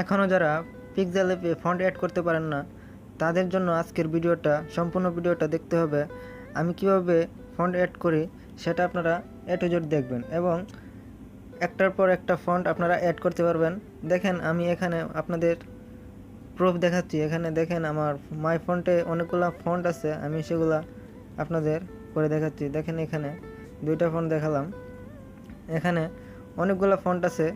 এখনও যারা পিক্সেলঅ্যাপে font add করতে পারেন না তাদের জন্য আজকের ভিডিওটা সম্পূর্ণ ভিডিওটা দেখতে হবে। আমি কিভাবে ফন্ট অ্যাড করি সেটা আপনারা এ টু জেড দেখবেন এবং একটার পর একটা ফন্ট আপনারা অ্যাড করতে পারবেন। দেখেন আমি এখানে আপনাদের প্রুফ দেখাচ্ছি। এখানে দেখেন আমার মাই ফন্টে অনেকগুলো ফন্ট আছে, আমি সেগুলা আপনাদের করে দেখাচ্ছি। দেখেন এখানে দুইটা ফন্ট দেখালাম, এখানে অনেকগুলো ফন্ট আছে।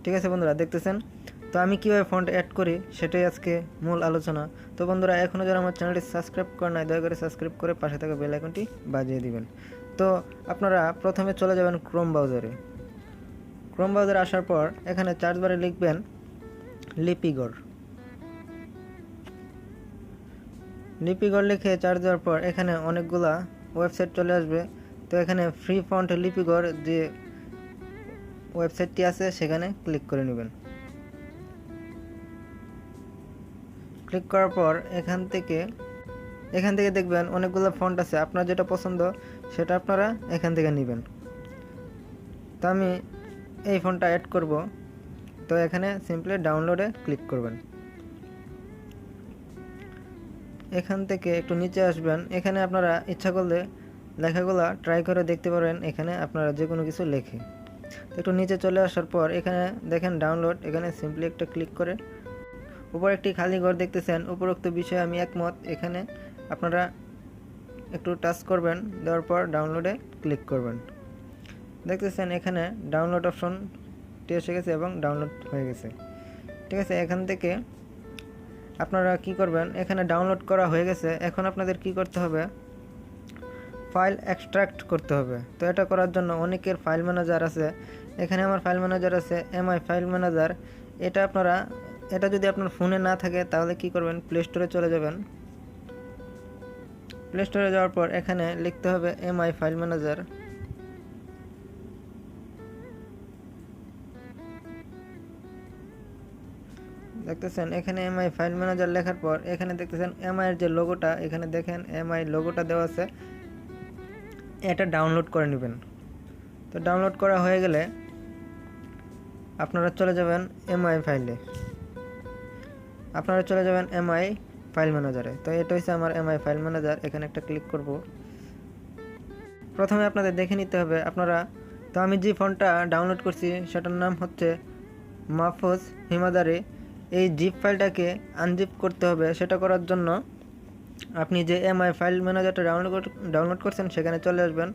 ঠিক আছে বন্ধুরা, দেখতেছেন তো আমি কীভাবে ফন্ট অ্যাড করি সেটাই আজকে মূল আলোচনা। তো বন্ধুরা, এখনও যারা আমার চ্যানেলটি সাবস্ক্রাইব করে নাই দয়া করে সাবস্ক্রাইব করে পাশে থাকা বেল আইকনটি বাজিয়ে দিবেন। তো আপনারা প্রথমে চলে যাবেন ক্রোম ব্রাউজারে। ক্রোম ব্রাউজারে আসার পর এখানে সার্চ বারে লিখবেন লিপিগড়। লিপিগড় লিখে সার্চ দেওয়ার পর এখানে অনেকগুলা ওয়েবসাইট চলে আসবে। তো এখানে ফ্রি ফন্ট লিপিগড় যে ওয়েবসাইটটি আছে সেখানে ক্লিক করে নেবেন। ক্লিক করার পর এখান থেকে দেখবেন অনেকগুলো ফন্ট আছে, আপনার যেটা পছন্দ সেটা আপনারা এখান থেকে নেবেন। তো আমি এই ফন্টটা অ্যাড করব। তো এখানে সিম্পলি ডাউনলোডে ক্লিক করবেন। এখান থেকে একটু নিচে আসবেন, এখানে আপনারা ইচ্ছা করলে লেখাগুলো ট্রাই করে দেখতে পারেন। এখানে আপনারা যে কোনো কিছু লেখে একটু নিচে চলে আসার পর এখানে দেখেন ডাউনলোড, এখানে সিম্পলি একটা ক্লিক করে উপর একটি খালি ঘর দেখতেছেন, উপরোক্ত বিষয়ে আমি একমত। এখানে আপনারা একটু টাচ করবেন, দেওয়ার পর ডাউনলোডে ক্লিক করবেন। দেখতেছেন এখানে ডাউনলোড অপশনটি এসে গেছে এবং ডাউনলোড হয়ে গেছে। ঠিক আছে, এখান থেকে আপনারা কি করবেন, এখানে ডাউনলোড করা হয়ে গেছে। এখন আপনাদের কি করতে হবে, ফাইল এক্সট্রাক্ট করতে হবে। তো এটা করার জন্য অনেকের ফাইল ম্যানেজার আছে, এখানে আমার ফাইল ম্যানেজার আছে এমআই ফাইল ম্যানেজার। এটা যদি আপনার ফোনে না থাকে তাহলে কি করবেন, প্লে স্টোরে চলে যাবেন। প্লে স্টোরে যাওয়ার পর এখানে লিখতে হবে এমআই ফাইল ম্যানেজার। দেখতেছেন এখানে এমআই ফাইল ম্যানেজার লেখার পর এখানে দেখতেছেন এমআই এর যে লোগোটা, এখানে দেখেন এমআই লোগোটা দেওয়া আছে, এটা ডাউনলোড করে নেবেন। তো ডাউনলোড করা হয়ে গেলে আপনারা চলে যাবেন এমআই ফাইল ম্যানেজারে। তো এটা হচ্ছে আমার এমআই ফাইল ম্যানেজার, এখানে একটা ক্লিক করব। প্রথমে আপনাদের দেখে নিতে হবে তো আমি যে ফন্টটা ডাউনলোড করছি সেটার নাম হচ্ছে মাহফুজ হিমাদারি। এই জিপ ফাইলটাকে আনজিপ করতে হবে। সেটা করার জন্য আপনি যে এমআই ফাইল ম্যানেজারটা ডাউনলোড করছেন সেখানে চলে আসবেন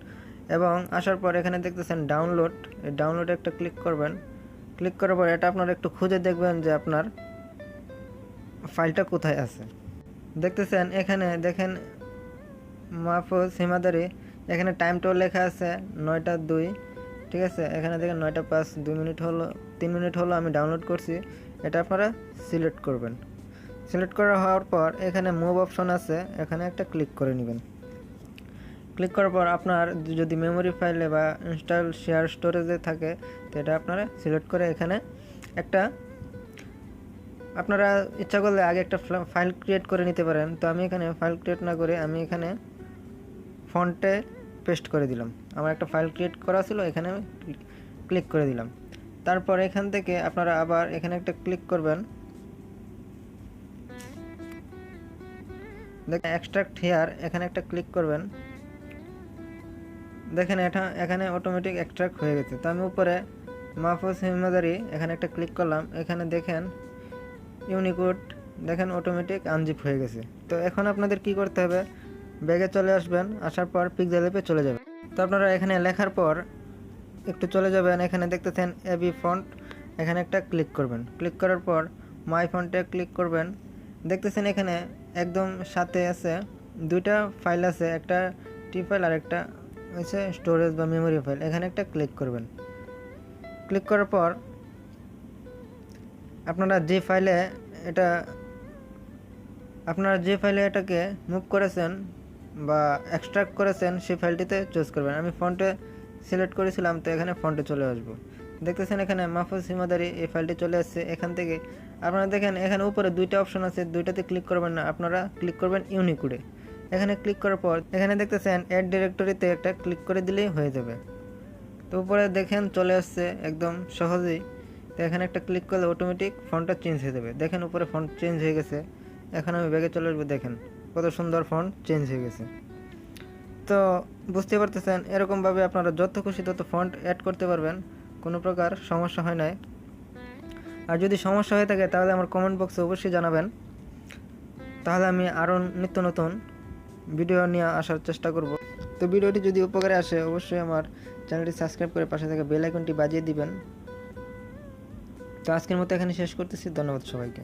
এবং আসার পর এখানে দেখতেছেন ডাউনলোড, এই ডাউনলোডে একটা ক্লিক করবেন। ক্লিক করার পর এটা আপনারা একটু খুঁজে দেখবেন যে আপনার ফাইলটা কোথায় আছে। দেখতেছেন এখানে দেখেন মাহফুজ হিমাদারি, এখানে টাইমটাও লেখা আছে 9টা 2। ঠিক আছে, এখানে দেখেন 9টা 5, 3 মিনিট হলো আমি ডাউনলোড করছি। এটা আপনারা সিলেক্ট করবেন। সিলেক্ট করা হওয়ার পর এখানে মুভ অপশন আছে, এখানে একটা ক্লিক করে নেবেন। ক্লিক করার পর আপনার যদি মেমোরি ফাইলে বা ইনস্টল শেয়ার স্টোরেজে থাকে তো এটা আপনারা সিলেক্ট করে এখানে একটা আপনারা ইচ্ছা করলে আগে একটা ফাইল ক্রিয়েট করে নিতে পারেন। তো আমি এখানে ফাইল ক্রিয়েট না করে আমি এখানে ফন্টে পেস্ট করে দিলাম। আমার একটা ফাইল ক্রিয়েট করা ছিল, এখানে আমি ক্লিক করে দিলাম। তারপর এখান থেকে আপনারা আবার এখানে একটা ক্লিক করবেন, দেখেন এক্সট্রাক্ট হেয়ার, এখানে একটা ক্লিক করবেন। দেখেন এখানে অটোমেটিক এক্সট্রাক্ট হয়ে গেছে। তো আমি উপরে মাহফুজ হিমাদারি এখানে একটা ক্লিক করলাম, এখানে দেখেন ইউনিকোড, দেখেন অটোমেটিক আনজিপ হয়ে গেছে। তো এখন আপনাদের কি করতে হবে, ব্যাগে চলে আসবেন, আসার পর পিক্সেলঅ্যাপে চলে যাবেন। তো আপনারা এখানে লেখার পর একটু চলে যাবেন, এখানে দেখতেছেন এবি ফন্ট, এখানে একটা ক্লিক করবেন। ক্লিক করার পর মাই ফন্টে ক্লিক করবেন। দেখতেছেন এখানে একদম সাথে আছে দুইটা ফাইল আছে, একটা টি ফাইল আর একটা হচ্ছে স্টোরেজ বা মেমোরি ফাইল। এখানে একটা ক্লিক করবেন। ক্লিক করার পর আপনারা যে ফাইলে এটাকে মুভ করেছেন বা এক্সট্রাক্ট করেছেন সেই ফাইলটিতে চুজ করবেন। আমি ফন্টে সিলেক্ট করেছিলাম, তো এখানে ফন্টে চলে আসবো। দেখতেছেন এখানে মাহফুজ হিমাদারি এই ফাইলটি চলে আসছে। এখান থেকে আপনারা দেখেন এখানে উপরে দুইটা অপশন আছে, দুইটাতে ক্লিক করবেন না, আপনারা ক্লিক করবেন ইউনিকোডে। এখানে ক্লিক করার পর এখানে দেখতেছেন অ্যাড ডিরেক্টরিতে একটা ক্লিক করে দিলেই হয়ে যাবে। তো উপরে দেখেন চলে আসছে একদম সহজেই। তো এখানে একটা ক্লিক করলে অটোমেটিক ফন্টটা চেঞ্জ হয়ে যাবে। দেখেন উপরে ফন্ট চেঞ্জ হয়ে গেছে। এখন আমি ব্যাগে চলে আসবো, দেখেন কত সুন্দর ফন্ট চেঞ্জ হয়ে গেছে। তো বুঝতে পারতেছেন, এরকমভাবে আপনারা যত খুশি তত ফন্ট অ্যাড করতে পারবেন, কোনো প্রকার সমস্যা হয় না। আর যদি সমস্যা হয়ে থাকে তাহলে আমার কমেন্ট বক্সে অবশ্যই জানাবেন, তাহলে আমি আরও নিত্য নতুন ভিডিও নিয়ে আসার চেষ্টা করব। তো ভিডিওটি যদি উপকারে আসে অবশ্যই আমার চ্যানেলটি সাবস্ক্রাইব করে পাশে থাকা বেল আইকনটি বাজিয়ে দিবেন। তো আজকের মতো এখানে শেষ করতেছি, ধন্যবাদ সবাইকে।